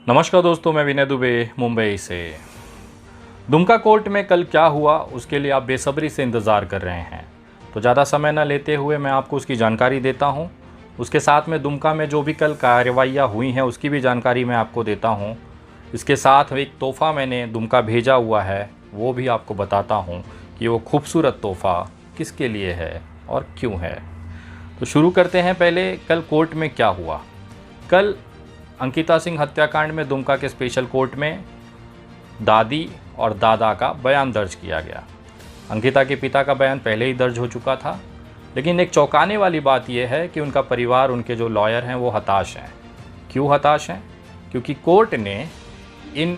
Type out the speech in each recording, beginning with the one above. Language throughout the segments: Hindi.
नमस्कार दोस्तों, मैं विनय दुबे मुंबई से। दुमका कोर्ट में कल क्या हुआ उसके लिए आप बेसब्री से इंतज़ार कर रहे हैं, तो ज़्यादा समय न लेते हुए मैं आपको उसकी जानकारी देता हूं। उसके साथ में दुमका में जो भी कल कार्रवाइयाँ हुई हैं उसकी भी जानकारी मैं आपको देता हूं। इसके साथ एक तोहफ़ा मैंने दुमका भेजा हुआ है वो भी आपको बताता हूँ कि वो खूबसूरत तोहफ़ा किसके लिए है और क्यों है। तो शुरू करते हैं। पहले कल कोर्ट में क्या हुआ। कल अंकिता सिंह हत्याकांड में दुमका के स्पेशल कोर्ट में दादी और दादा का बयान दर्ज किया गया। अंकिता के पिता का बयान पहले ही दर्ज हो चुका था, लेकिन एक चौंकाने वाली बात यह है कि उनका परिवार, उनके जो लॉयर हैं वो हताश हैं। क्यों हताश हैं? क्योंकि कोर्ट ने इन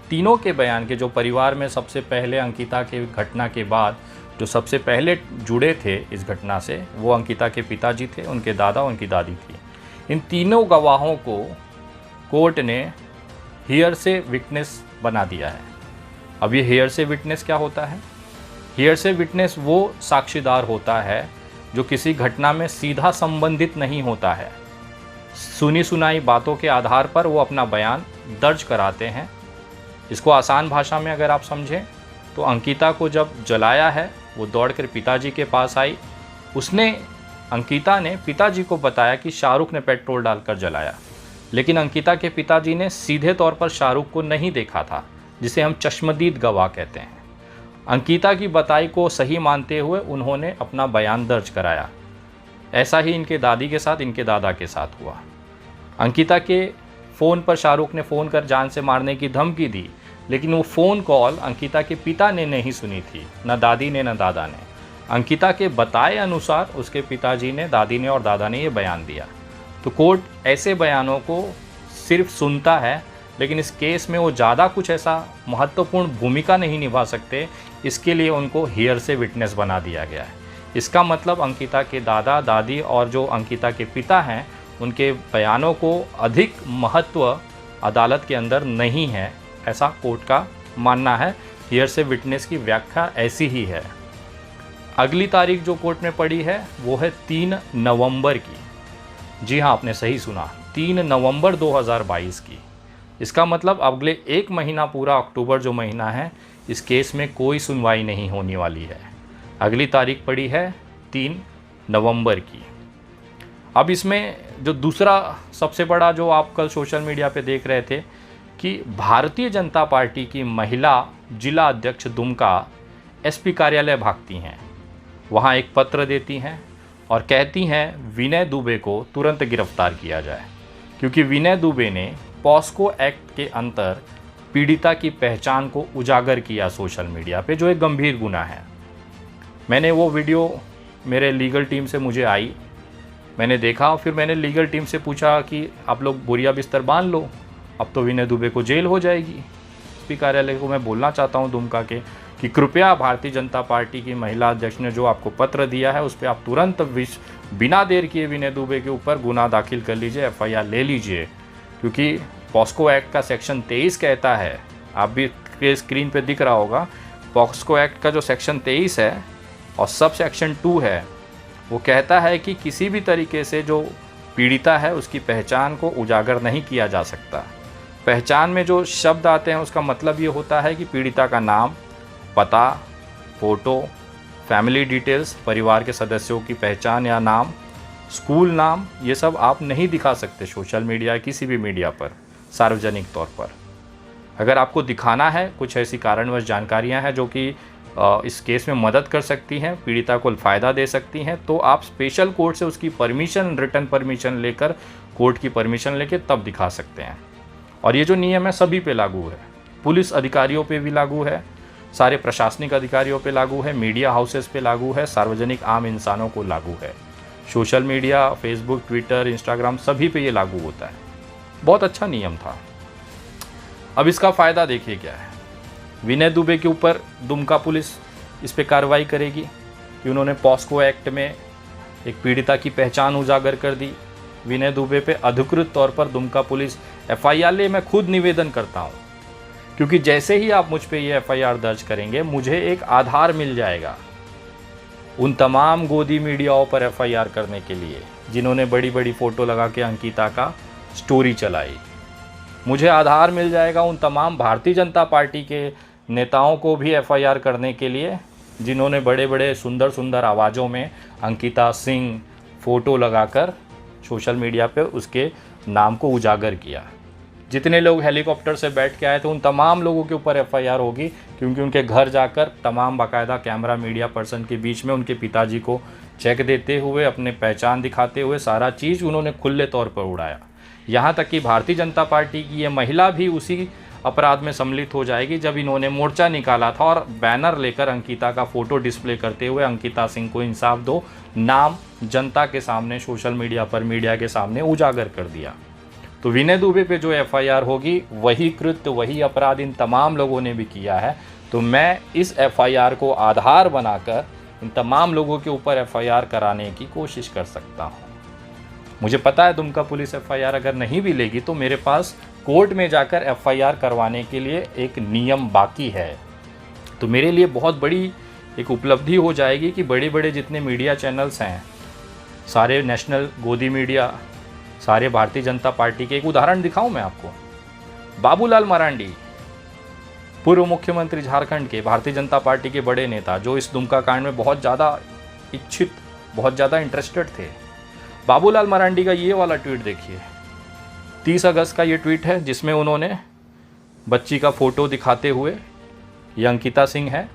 तीनों के बयान के, जो परिवार में सबसे पहले अंकिता के घटना के बाद जो सबसे पहले जुड़े थे इस घटना से, वो अंकिता के पिताजी थे, उनके दादा, उनकी दादी थी। इन तीनों गवाहों को कोर्ट ने हियर से विटनेस बना दिया है। अब ये हियर से विटनेस क्या होता है? हियर से विटनेस वो साक्षीदार होता है जो किसी घटना में सीधा संबंधित नहीं होता है। सुनी सुनाई बातों के आधार पर वो अपना बयान दर्ज कराते हैं। इसको आसान भाषा में अगर आप समझें तो अंकिता को जब जलाया है, वो दौड़कर पिताजी के पास आई। अंकिता ने पिताजी को बताया कि शाहरुख ने पेट्रोल डालकर जलाया, लेकिन अंकिता के पिताजी ने सीधे तौर पर शाहरुख को नहीं देखा था, जिसे हम चश्मदीद गवाह कहते हैं। अंकिता की बताई को सही मानते हुए उन्होंने अपना बयान दर्ज कराया। ऐसा ही इनके दादी के साथ, इनके दादा के साथ हुआ। अंकिता के फ़ोन पर शाहरुख ने फ़ोन कर जान से मारने की धमकी दी, लेकिन वो फ़ोन कॉल अंकिता के पिता ने नहीं सुनी थी, न दादी ने न दादा ने। अंकिता के बताए अनुसार उसके पिताजी ने, दादी ने और दादा ने ये बयान दिया। तो कोर्ट ऐसे बयानों को सिर्फ सुनता है, लेकिन इस केस में वो ज़्यादा कुछ ऐसा महत्वपूर्ण भूमिका नहीं निभा सकते। इसके लिए उनको हियर से विटनेस बना दिया गया है। इसका मतलब अंकिता के दादा, दादी और जो अंकिता के पिता हैं, उनके बयानों को अधिक महत्व अदालत के अंदर नहीं है, ऐसा कोर्ट का मानना है। हियर से विटनेस की व्याख्या ऐसी ही है। अगली तारीख जो कोर्ट में पड़ी है वो है 3 नवंबर की। जी हाँ, आपने सही सुना, 3 नवंबर 2022 की। इसका मतलब अगले एक महीना पूरा, अक्टूबर जो महीना है, इस केस में कोई सुनवाई नहीं होने वाली है। अगली तारीख पड़ी है 3 नवंबर की। अब इसमें जो दूसरा सबसे बड़ा जो आप कल सोशल मीडिया पे देख रहे थे कि भारतीय जनता पार्टी की महिला जिला अध्यक्ष दुमका एसपी कार्यालय भागती हैं, वहाँ एक पत्र देती हैं और कहती हैं विनय दुबे को तुरंत गिरफ्तार किया जाए, क्योंकि विनय दुबे ने पॉस्को एक्ट के अंतर पीड़िता की पहचान को उजागर किया सोशल मीडिया पे, जो एक गंभीर गुनाह है। मैंने वो वीडियो मेरे लीगल टीम से मुझे आई, मैंने देखा और फिर मैंने लीगल टीम से पूछा कि आप लोग बोरिया बिस्तर बांध लो, अब तो विनय दुबे को जेल हो जाएगी। एसपी कार्यालय को मैं बोलना चाहता हूँ दुमका के कि कृपया भारतीय जनता पार्टी की महिला अध्यक्ष ने जो आपको पत्र दिया है उस पर आप तुरंत बिना देर किए विनय दुबे के ऊपर गुनाह दाखिल कर लीजिए, एफआईआर ले लीजिए, क्योंकि पॉस्को एक्ट का सेक्शन 23 कहता है, आप भी स्क्रीन पे दिख रहा होगा, पॉस्को एक्ट का जो सेक्शन 23 है और सब सेक्शन 2 है, वो कहता है कि किसी भी तरीके से जो पीड़िता है उसकी पहचान को उजागर नहीं किया जा सकता। पहचान में जो शब्द आते हैं उसका मतलब ये होता है कि पीड़िता का नाम, पता, फ़ोटो, फैमिली डिटेल्स, परिवार के सदस्यों की पहचान या नाम, स्कूल नाम, ये सब आप नहीं दिखा सकते सोशल मीडिया, किसी भी मीडिया पर, सार्वजनिक तौर पर। अगर आपको दिखाना है, कुछ ऐसी कारणवश जानकारियां हैं जो कि इस केस में मदद कर सकती हैं, पीड़िता को फ़ायदा दे सकती हैं, तो आप स्पेशल कोर्ट से उसकी परमिशन, रिटर्न परमिशन लेकर, कोर्ट की परमिशन लेकर तब दिखा सकते हैं। और ये जो नियम है सभी पे लागू है, पुलिस अधिकारियों पे भी लागू है, सारे प्रशासनिक अधिकारियों पे लागू है, मीडिया हाउसेस पे लागू है, सार्वजनिक आम इंसानों को लागू है। Social media, Facebook, Twitter, Instagram, सभी पे ये लागू होता है। बहुत अच्छा नियम था। अब इसका फ़ायदा देखिए क्या है। विनय दुबे के ऊपर दुमका पुलिस इस पे कार्रवाई करेगी कि उन्होंने पॉस्को एक्ट में एक पीड़िता की पहचान उजागर कर दी। विनय दुबे पे अधिकृत तौर पर दुमका पुलिस एफआईआर ले। मैं खुद निवेदन करता हूँ, क्योंकि जैसे ही आप मुझ पे ये एफआईआर दर्ज करेंगे, मुझे एक आधार मिल जाएगा उन तमाम गोदी मीडियाओं पर एफआईआर करने के लिए जिन्होंने बड़ी बड़ी फ़ोटो लगा के अंकिता का स्टोरी चलाई। मुझे आधार मिल जाएगा उन तमाम भारतीय जनता पार्टी के नेताओं को भी एफआईआर करने के लिए, जिन्होंने बड़े बड़े सुंदर सुंदर आवाज़ों में अंकिता सिंह फ़ोटो लगाकर सोशल मीडिया पे उसके नाम को उजागर किया। जितने लोग हेलीकॉप्टर से बैठ के आए थे उन तमाम लोगों के ऊपर एफआईआर होगी, क्योंकि उनके घर जाकर तमाम बाकायदा कैमरा मीडिया पर्सन के बीच में उनके पिताजी को चेक देते हुए, अपने पहचान दिखाते हुए सारा चीज़ उन्होंने खुले तौर पर उड़ाया। यहाँ तक कि भारतीय जनता पार्टी की ये महिला भी उसी अपराध में सम्मिलित हो जाएगी, जब इन्होंने मोर्चा निकाला था और बैनर लेकर अंकिता का फ़ोटो डिस्प्ले करते हुए अंकिता सिंह को इंसाफ दो नाम जनता के सामने, सोशल मीडिया पर, मीडिया के सामने उजागर कर दिया। तो विनय दुबे पे जो एफआईआर होगी वही कृत्य, वही अपराध इन तमाम लोगों ने भी किया है। तो मैं इस एफआईआर को आधार बनाकर इन तमाम लोगों के ऊपर एफआईआर कराने की कोशिश कर सकता हूँ। मुझे पता है दुमका पुलिस एफआईआर अगर नहीं भी लेगी तो मेरे पास कोर्ट में जाकर एफआईआर करवाने के लिए एक नियम बाकी है। तो मेरे लिए बहुत बड़ी एक उपलब्धि हो जाएगी कि बड़े बड़े जितने मीडिया चैनल्स हैं, सारे नेशनल गोदी मीडिया, सारे भारतीय जनता पार्टी के, एक उदाहरण दिखाऊं मैं आपको, बाबूलाल मरांडी, पूर्व मुख्यमंत्री झारखंड के, भारतीय जनता पार्टी के बड़े नेता, जो इस दुमका कांड में बहुत ज़्यादा इच्छित, बहुत ज़्यादा इंटरेस्टेड थे। बाबूलाल मरांडी का ये वाला ट्वीट देखिए, 30 अगस्त का ये ट्वीट है, जिसमें उन्होंने बच्ची का फ़ोटो दिखाते हुए, ये अंकिता सिंह है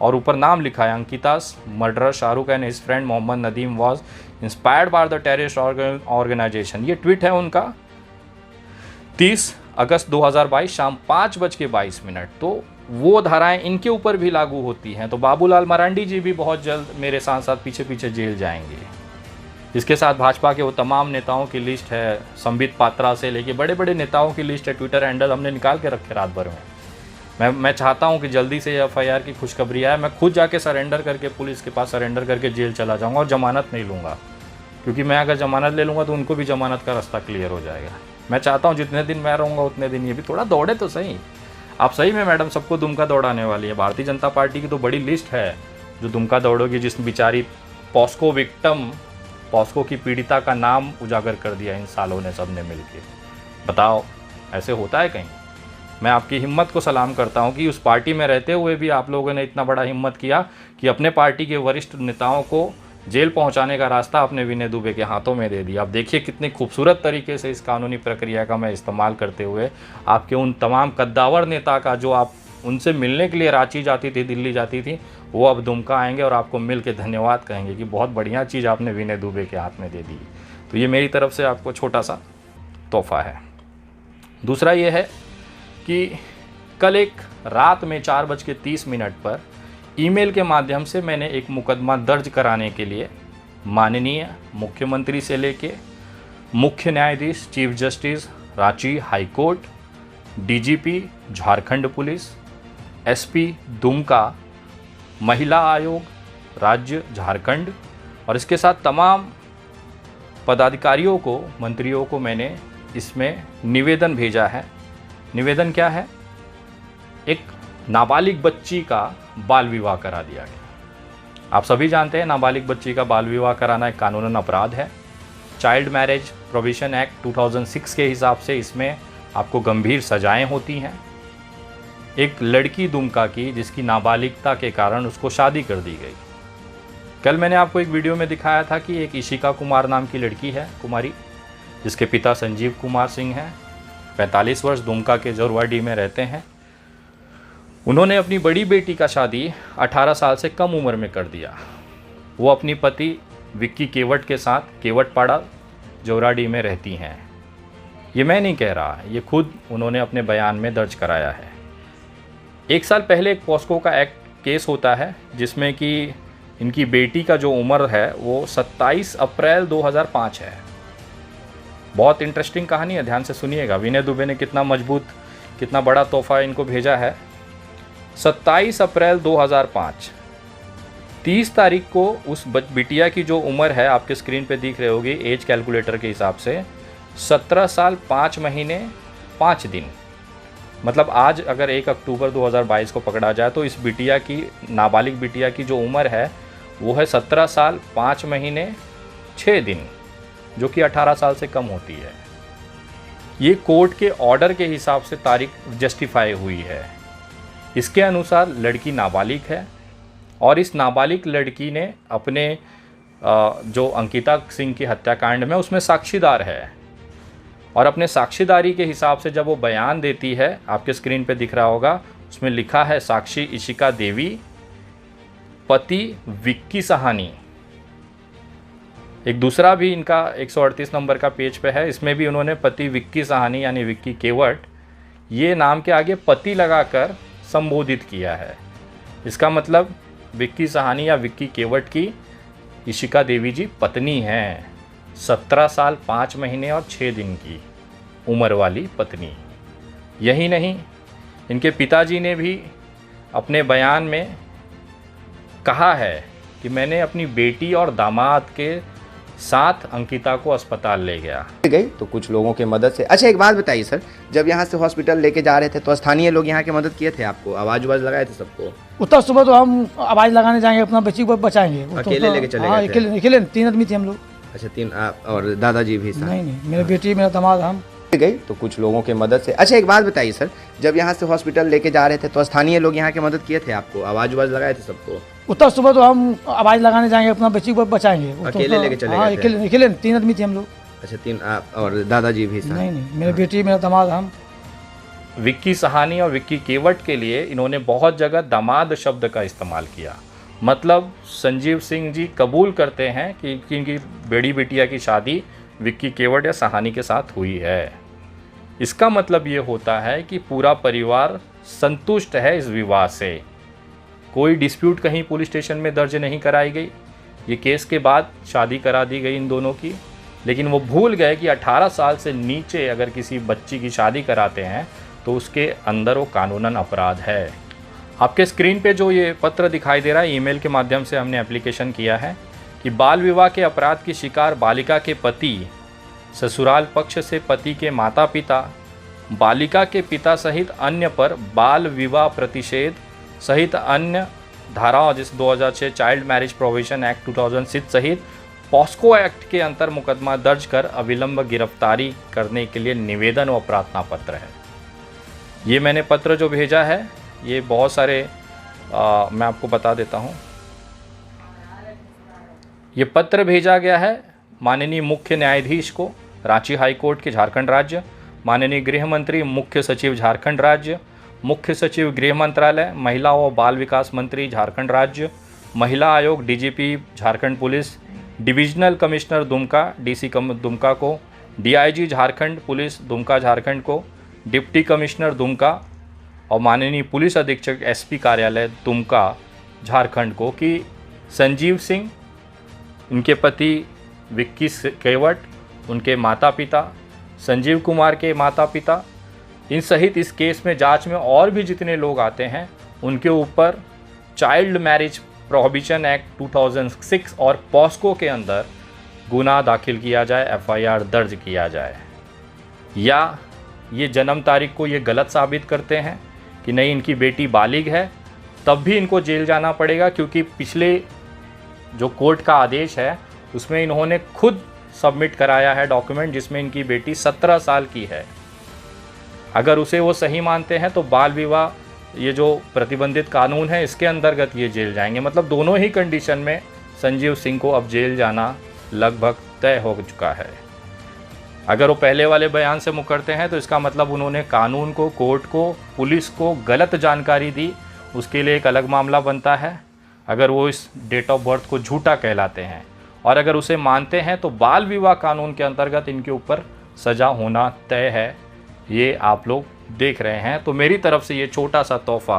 और ऊपर नाम लिखा है, Ankita's murderer Shahrukh and his friend Mohammad Nadeem was inspired by the terrorist organisation. ये ट्वीट है उनका 30 अगस्त 2022 शाम 5:22। तो वो धाराएं इनके ऊपर भी लागू होती हैं। तो बाबूलाल मरांडी जी भी बहुत जल्द मेरे साथ साथ पीछे पीछे जेल जाएंगे। इसके साथ भाजपा के वो तमाम नेताओं की लिस्ट है, संबित पात्रा से लेके बड़े बड़े नेताओं की लिस्ट है, ट्विटर हैंडल हमने निकाल के रखे रात भर में। मैं चाहता हूं कि जल्दी से एफआईआर की खुशखबरी आए। मैं खुद जाके सरेंडर करके पुलिस के पास सरेंडर करके जेल चला जाऊंगा और ज़मानत नहीं लूँगा, क्योंकि मैं अगर ज़मानत ले लूँगा तो उनको भी ज़मानत का रास्ता क्लियर हो जाएगा। मैं चाहता हूँ जितने दिन मैं रहूँगा उतने दिन ये भी थोड़ा दौड़े तो सही। आप सही में मैडम सबको दुमका दौड़ाने वाली है। भारतीय जनता पार्टी की तो बड़ी लिस्ट है जो दुमका दौड़ोगी, जिस बेचारी पॉस्को विक्टिम, पॉस्को की पीड़िता का नाम उजागर कर दिया इन सालों ने सबने मिलके। बताओ ऐसे होता है कहीं? मैं आपकी हिम्मत को सलाम करता हूं कि उस पार्टी में रहते हुए भी आप लोगों ने इतना बड़ा हिम्मत किया कि अपने पार्टी के वरिष्ठ नेताओं को जेल पहुंचाने का रास्ता अपने विनय दुबे के हाथों में दे दिया। आप देखिए कितनी खूबसूरत तरीके से इस कानूनी प्रक्रिया का मैं इस्तेमाल करते हुए आपके उन तमाम कद्दावर नेता का, जो आप उनसे मिलने के लिए रांची जाती थी, दिल्ली जाती थी, वो अब दुमका आएंगे और आपको मिल के धन्यवाद कहेंगे कि बहुत बढ़िया चीज़ आपने विनय दुबे के हाथ में दे दी। तो ये मेरी तरफ से आपको छोटा सा तोहफा है। दूसरा ये है कि कल एक रात में 4:30 पर ईमेल के माध्यम से मैंने एक मुकदमा दर्ज कराने के लिए माननीय मुख्यमंत्री से लेके मुख्य न्यायाधीश chief justice Ranchi high court, DGP Jharkhand police, SP Dumka, महिला आयोग राज्य झारखंड और इसके साथ तमाम पदाधिकारियों को, मंत्रियों को मैंने इसमें निवेदन भेजा है। निवेदन क्या है? एक नाबालिग बच्ची का बाल विवाह करा दिया गया। आप सभी जानते हैं नाबालिग बच्ची का बाल विवाह कराना एक कानूनन अपराध है। चाइल्ड मैरिज प्रोविजन एक्ट 2006 के हिसाब से इसमें आपको गंभीर सजाएं होती हैं। एक लड़की दुमका की जिसकी नाबालिगता के कारण उसको शादी कर दी गई। कल मैंने आपको एक वीडियो में दिखाया था कि एक इशिका कुमार नाम की लड़की है, कुमारी, जिसके पिता संजीव कुमार सिंह हैं, 45 वर्ष, दुमका के जोरवाडी में रहते हैं। उन्होंने अपनी बड़ी बेटी का शादी 18 साल से कम उम्र में कर दिया। वो अपनी पति विक्की केवट के साथ केवटपाड़ा जोराडी में रहती हैं। ये मैं नहीं कह रहा, ये खुद उन्होंने अपने बयान में दर्ज कराया है। एक साल पहले एक पॉस्को का एक्ट केस होता है जिसमें कि इनकी बेटी का जो उम्र है वो 27 अप्रैल 2005 है। बहुत इंटरेस्टिंग कहानी है, ध्यान से सुनिएगा। विनय दुबे ने कितना मजबूत, कितना बड़ा तोहफा इनको भेजा है। 27 अप्रैल 2005, 30 तारीख को उस बिटिया की जो उम्र है आपके स्क्रीन पे दिख रही होगी एज कैलकुलेटर के हिसाब से, 17 साल 5 महीने 5 दिन। मतलब आज अगर 1 अक्टूबर 2022 को पकड़ा जाए तो इस बिटिया की, नाबालिग बिटिया की जो उम्र है वो है 17 साल 5 महीने 6 दिन, जो कि 18 साल से कम होती है। ये कोर्ट के ऑर्डर के हिसाब से तारीख जस्टिफाई हुई है। इसके अनुसार लड़की नाबालिग है और इस नाबालिग लड़की ने अपने जो अंकिता सिंह की हत्याकांड में उसमें साक्षीदार है और अपने साक्षीदारी के हिसाब से जब वो बयान देती है, आपके स्क्रीन पे दिख रहा होगा, उसमें लिखा है साक्षी इशिका देवी, पति विक्की सहानी। एक दूसरा भी इनका 138 नंबर का पेज पे है, इसमें भी उन्होंने पति विक्की सहानी यानी विक्की केवट ये नाम के आगे पति लगाकर संबोधित किया है। इसका मतलब विक्की सहानी या विक्की केवट की इशिका देवी जी पत्नी हैं, 17 साल 5 महीने और 6 दिन की उम्र वाली पत्नी। यही नहीं, इनके पिताजी ने भी अपने बयान में कहा है कि मैंने अपनी बेटी और दामाद के साथ अंकिता को अस्पताल ले गया। गई तो कुछ लोगों के मदद से। अच्छा, एक बात बताइए सर, जब यहाँ से हॉस्पिटल लेके जा रहे थे तो स्थानीय लोग यहाँ की मदद किए थे आपको, आवाज लगाए थे सबको? उतना सुबह तो हम आवाज़ लगाने जाएंगे, अपना बच्ची को बचाएंगे। अकेले लेके चले गए थे? अकेले 3 आदमी थे हम लोग। अच्छा, 3 और दादाजी भी? नहीं, मेरी बेटी, मेरा दामाद, हम गई तो कुछ लोगों के मदद से। अच्छा, एक बात बताइए सर, जब यहाँ से हॉस्पिटल लेके जा रहे थे तो स्थानीय लोग यहाँ की मदद किए थे आपको, आवाज लगाए थे सबको? उतना सुबह तो हम आवाज़ लगाने जाएंगे, अपना बच्ची को बचाएंगे। अकेले लेके चले गए थे? अकेले 3 आदमी थे हम लोग। अच्छा, 3 और दादाजी भी? नहीं, मेरी बेटी, मेरा दामाद, हम। विक्की सहानी और विक्की केवट के लिए इन्होंने बहुत जगह दामाद शब्द का इस्तेमाल किया। मतलब संजीव सिंह जी कबूल करते हैं कि इनकी बड़ी बिटिया की शादी विक्की केवट या सहानी के साथ हुई है। इसका मतलब ये होता है कि पूरा परिवार संतुष्ट है इस विवाह से। कोई डिस्प्यूट कहीं पुलिस स्टेशन में दर्ज नहीं कराई गई। ये केस के बाद शादी करा दी गई इन दोनों की, लेकिन वो भूल गए कि 18 साल से नीचे अगर किसी बच्ची की शादी कराते हैं तो उसके अंदर वो कानूनन अपराध है। आपके स्क्रीन पे जो ये पत्र दिखाई दे रहा है, ईमेल के माध्यम से हमने एप्लीकेशन किया है कि बाल विवाह के अपराध की शिकार बालिका के पति, ससुराल पक्ष से पति के माता पिता, बालिका के पिता सहित अन्य पर बाल विवाह प्रतिषेध सहित अन्य धाराओं जिस 2006 चाइल्ड मैरिज प्रोविजन एक्ट 2006 सहित पॉस्को एक्ट के अंतर मुकदमा दर्ज कर अविलंब गिरफ्तारी करने के लिए निवेदन व प्रार्थना पत्र है। ये मैंने पत्र जो भेजा है, ये बहुत सारे मैं आपको बता देता हूँ। ये पत्र भेजा गया है माननीय मुख्य न्यायाधीश को, रांची हाई कोर्ट के झारखंड राज्य, माननीय गृह मंत्री, मुख्य सचिव झारखंड राज्य, मुख्य सचिव गृह मंत्रालय, महिला व बाल विकास मंत्री झारखंड राज्य, महिला आयोग, DGP Jharkhand police, divisional commissioner Dumka DC Dumka को, डीआईजी झारखंड पुलिस दुमका झारखंड को, डिप्टी कमिश्नर दुमका और माननीय पुलिस अधीक्षक एसपी कार्यालय दुमका झारखंड को कि संजीव सिंह, उनके पति विक्की केवट, उनके माता पिता, संजीव कुमार के माता पिता, इन सहित इस केस में जांच में और भी जितने लोग आते हैं उनके ऊपर चाइल्ड मैरिज प्रोहिबिशन एक्ट 2006 और पॉस्को के अंदर गुनाह दाखिल किया जाए, एफआईआर दर्ज किया जाए। या ये जन्म तारीख को ये गलत साबित करते हैं कि नहीं इनकी बेटी बालिग है, तब भी इनको जेल जाना पड़ेगा, क्योंकि पिछले जो कोर्ट का आदेश है उसमें इन्होंने खुद सबमिट कराया है डॉक्यूमेंट जिसमें इनकी बेटी 17 साल की है। अगर उसे वो सही मानते हैं तो बाल विवाह ये जो प्रतिबंधित कानून है इसके अंतर्गत ये जेल जाएंगे। मतलब दोनों ही कंडीशन में संजीव सिंह को अब जेल जाना लगभग तय हो चुका है। अगर वो पहले वाले बयान से मुकरते हैं तो इसका मतलब उन्होंने कानून को, कोर्ट को, पुलिस को गलत जानकारी दी, उसके लिए एक अलग मामला बनता है। अगर वो इस डेट ऑफ बर्थ को झूठा कहलाते हैं और अगर उसे मानते हैं तो बाल विवाह कानून के अंतर्गत इनके ऊपर सज़ा होना तय है। ये आप लोग देख रहे हैं। तो मेरी तरफ से ये छोटा सा तोहफ़ा,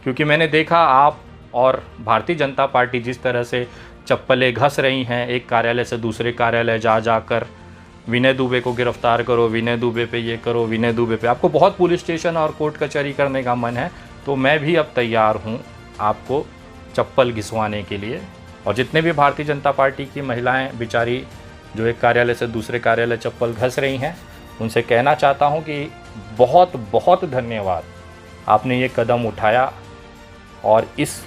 क्योंकि मैंने देखा आप और भारतीय जनता पार्टी जिस तरह से चप्पलें घस रही हैं, एक कार्यालय से दूसरे कार्यालय जा जाकर विनय दुबे को गिरफ्तार करो, विनय दुबे पे ये करो, विनय दुबे पे, आपको बहुत पुलिस स्टेशन और कोर्ट कचहरी करने का मन है, तो मैं भी अब तैयार हूँ आपको चप्पल घिसवाने के लिए। और जितने भी भारतीय जनता पार्टी की महिलाएं बेचारी जो एक कार्यालय से दूसरे कार्यालय चप्पल घस रही हैं, उनसे कहना चाहता हूं कि बहुत बहुत धन्यवाद, आपने ये कदम उठाया और इस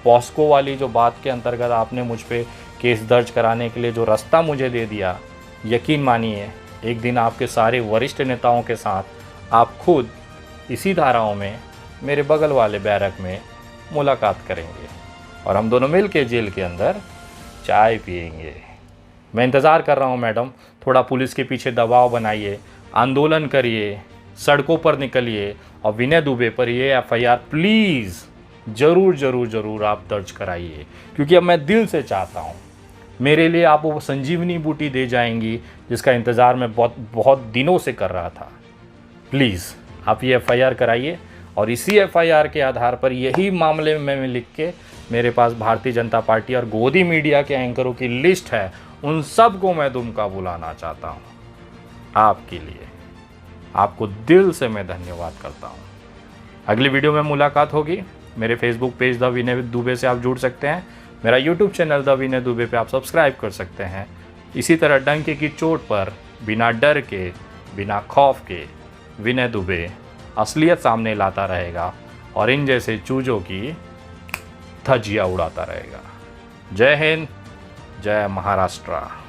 पॉस्को वाली जो बात के अंतर्गत आपने मुझ पे केस दर्ज कराने के लिए जो रास्ता मुझे दे दिया, यकीन मानिए एक दिन आपके सारे वरिष्ठ नेताओं के साथ आप खुद इसी धाराओं में मेरे बगल वाले बैरक में मुलाकात करेंगे और हम दोनों मिल के जेल के अंदर चाय पिएंगे। मैं इंतज़ार कर रहा हूँ मैडम, थोड़ा पुलिस के पीछे दबाव बनाइए, आंदोलन करिए, सड़कों पर निकलिए और विनय दुबे पर ये FIR प्लीज़ ज़रूर ज़रूर ज़रूर आप दर्ज कराइए, क्योंकि अब मैं दिल से चाहता हूँ मेरे लिए आप वो संजीवनी बूटी दे जाएंगी जिसका इंतज़ार मैं बहुत दिनों से कर रहा था। प्लीज़ आप ये FIR कराइए और इसी FIR के आधार पर यही मामले में मैं लिख के मेरे पास भारतीय जनता पार्टी और गोदी मीडिया के एंकरों की लिस्ट है, उन सब को मैं दुमका बुलाना चाहता हूँ। आपके लिए आपको दिल से मैं धन्यवाद करता हूँ। अगली वीडियो में मुलाकात होगी। मेरे फेसबुक पेज द विनय दुबे से आप जुड़ सकते हैं, मेरा यूट्यूब चैनल द विनय दुबे पे आप सब्सक्राइब कर सकते हैं। इसी तरह डंके की चोट पर बिना डर के, बिना खौफ के विनय दुबे असलियत सामने लाता रहेगा और इन जैसे चूजों की धज्जियाँ उड़ाता रहेगा। जय हिंद, जय महाराष्ट्र।